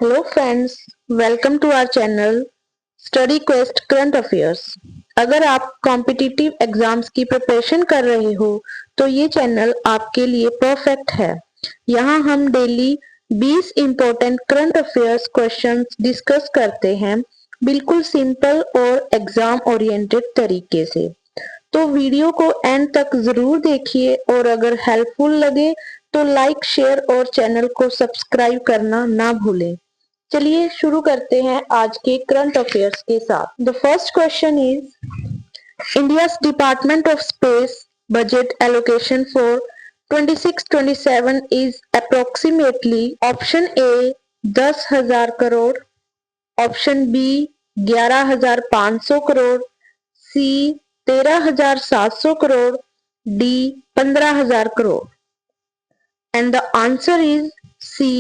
Hello friends, welcome to our channel Study Quest current affairs. अगर आप competitive exams की preparation कर रहे हो तो ये चैनल आपके लिए परफेक्ट है। यहाँ हम daily 20 important current affairs questions discuss करते हैं, बिल्कुल सिंपल और एग्जाम ओरिएंटेड तरीके से। तो वीडियो को एंड तक जरूर देखिए और अगर हेल्पफुल लगे तो लाइक, शेयर और चैनल को सब्सक्राइब करना ना भूलें। चलिए शुरू करते हैं आज के करंट अफेयर्स के साथ। The first question is India's Department of Space budget allocation for 26-27 is approximately option A 10,000 crore, option B 11,500 crore, C 13,700 crore, D 15,000 crore. And the answer is C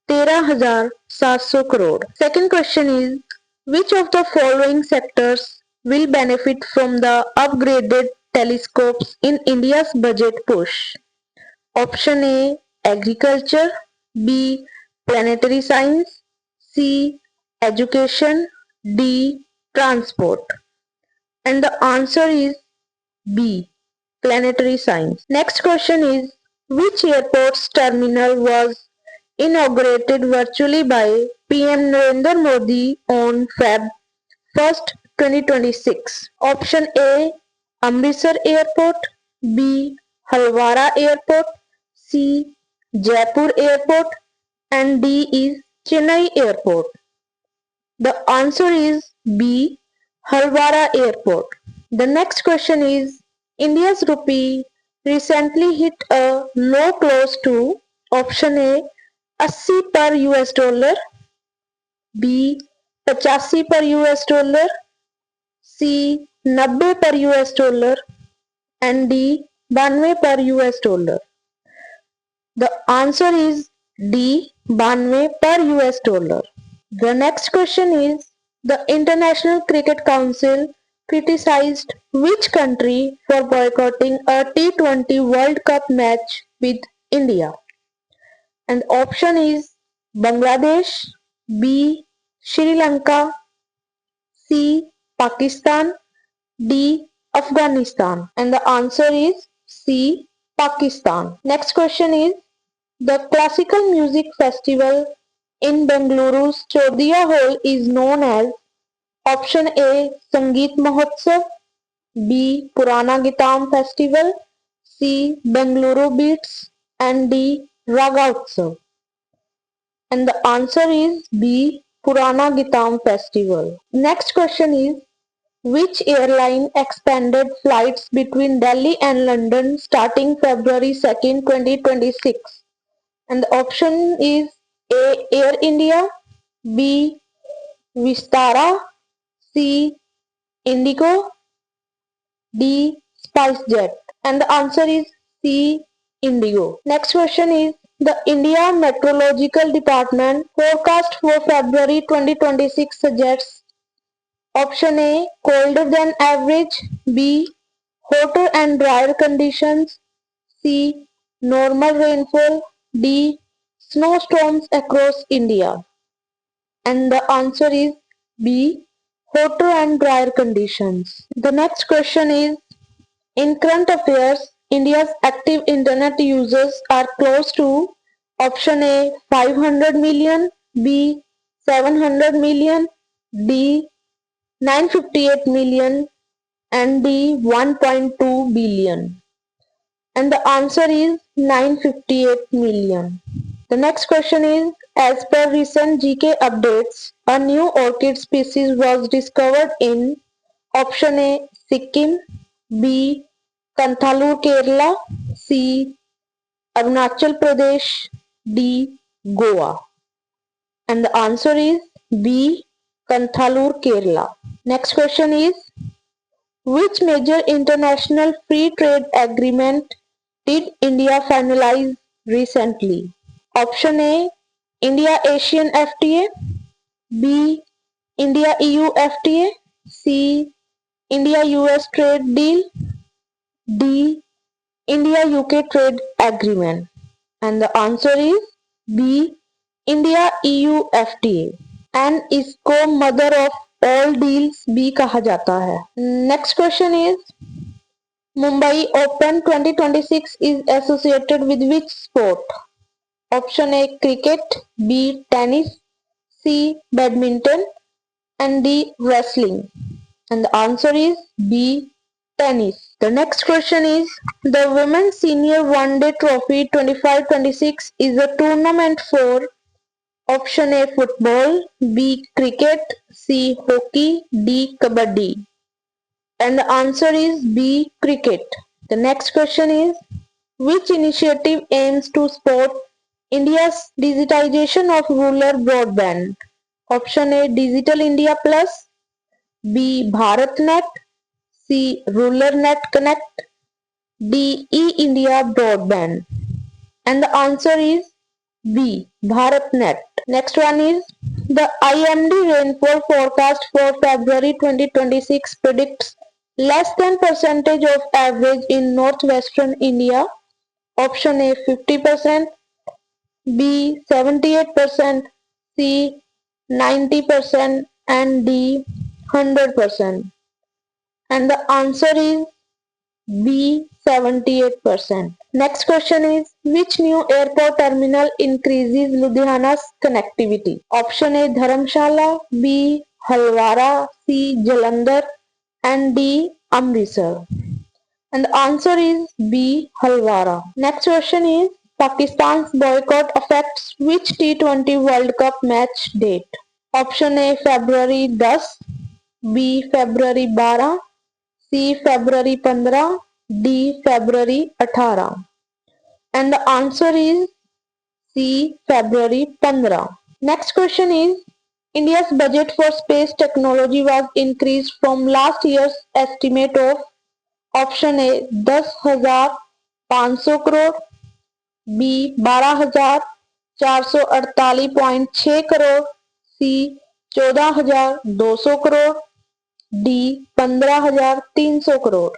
13,700 crore. Second question is which of the following sectors will benefit from the upgraded telescopes in India's budget push? Option A agriculture, B planetary science, C education, D transport. And the answer is B planetary science. Next question is which airport's terminal was inaugurated virtually by PM Narendra Modi on Feb 1st, 2026? Option A Amritsar Airport, B Halwara Airport, C Jaipur Airport, and D is Chennai Airport. The answer is B Halwara Airport. The next question is India's rupee recently hit a low close to option A 80 per US dollar, B 85 per US dollar, C 90 per US dollar, and D 92 per US dollar. The answer is D 92 per US dollar. The next question is the International Cricket Council criticized which country for boycotting a T20 World Cup match with India? And option is Bangladesh, B Sri Lanka, C Pakistan, D Afghanistan. And the answer is C Pakistan. Next question is the classical music festival in Bengaluru's Chodia Hall is known as option A Sangeet Mahotsav, B Purana Gitam Festival, C Bengaluru Beats, and D Raga Utsav. And the answer is B Purana Gitam Festival. Next question is which airline expanded flights between Delhi and London starting February 2nd, 2026? And the option is A Air India, B Vistara, C Indigo, D SpiceJet. And the answer is C Indigo. Next question is the India Meteorological Department forecast for February 2026 suggests option A colder than average, B hotter and drier conditions, C normal rainfall, D snowstorms across India. And the answer is B hotter and drier conditions. The next question is in current affairs, India's active internet users are close to option A 500 million, B 700 million, D 958 million, and D 1.2 billion. And the answer is 958 million. The next question is as per recent GK updates, a new orchid species was discovered in option A Sikkim, B Kanthalur Kerala, C Arunachal Pradesh, D Goa. And the answer is B Kanthalur Kerala. Next question is which major international free trade agreement did India finalize recently? Option A India Asian FTA, B India EU FTA, C India US trade deal, D India UK trade agreement. And the answer is B India EU FTA and इसको mother of all deals भी कहा जाता है। Next question is Mumbai Open 2026 is associated with which sport? Option A cricket, B tennis, C badminton and D wrestling. And the answer is B tennis. The next question is the Women's Senior One Day Trophy 25-26 is a tournament for option A football, B cricket, C hockey, D kabaddi. And the answer is B cricket. The next question is which initiative aims to support India's digitization of rural broadband? Option A Digital India Plus, B BharatNet, C RulerNet Connect, D E-India Broadband. And the answer is B BharatNet. Next one is the IMD rainfall forecast for February 2026 predicts less than percentage of average in northwestern India. Option A 50%, B 78%, C 90% and D 100%. And the answer is B 78%. Next question is which new airport terminal increases Ludhiana's connectivity? Option A Dharamshala, B Halwara, C Jalandhar and D Amritsar. And the answer is B Halwara. Next question is Pakistan's boycott affects which T20 World Cup match date? Option A February 10, B February 12, C February 15, D February 18. And the answer is C February 15. Next question is India's budget for space technology was increased from last year's estimate of option A 10,500 crore, B 12,448.6 crore, C 14,200 crore, D 15,300 crore.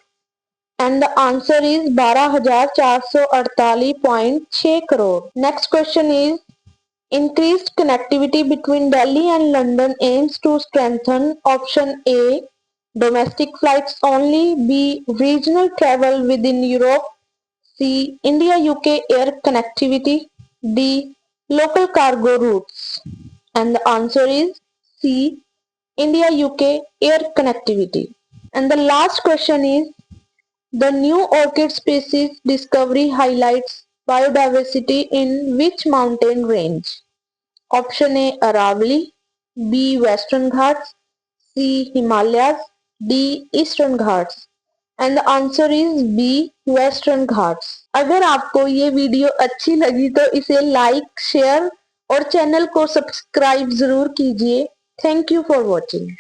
And the answer is 12,448.6 crore. Next question is increased connectivity between Delhi and London aims to strengthen option A domestic flights only, B regional travel within Europe, C India UK air connectivity, D local cargo routes. And the answer is C India UK air connectivity. And the last question is the new orchid species discovery highlights biodiversity in which mountain range? Option A Aravalli, B Western Ghats, C Himalayas, D Eastern Ghats. And the answer is B Western Ghats. अगर आपको ये video अच्छी लगी तो इसे like, share और channel को subscribe जरूर कीजिए। Thank you for watching.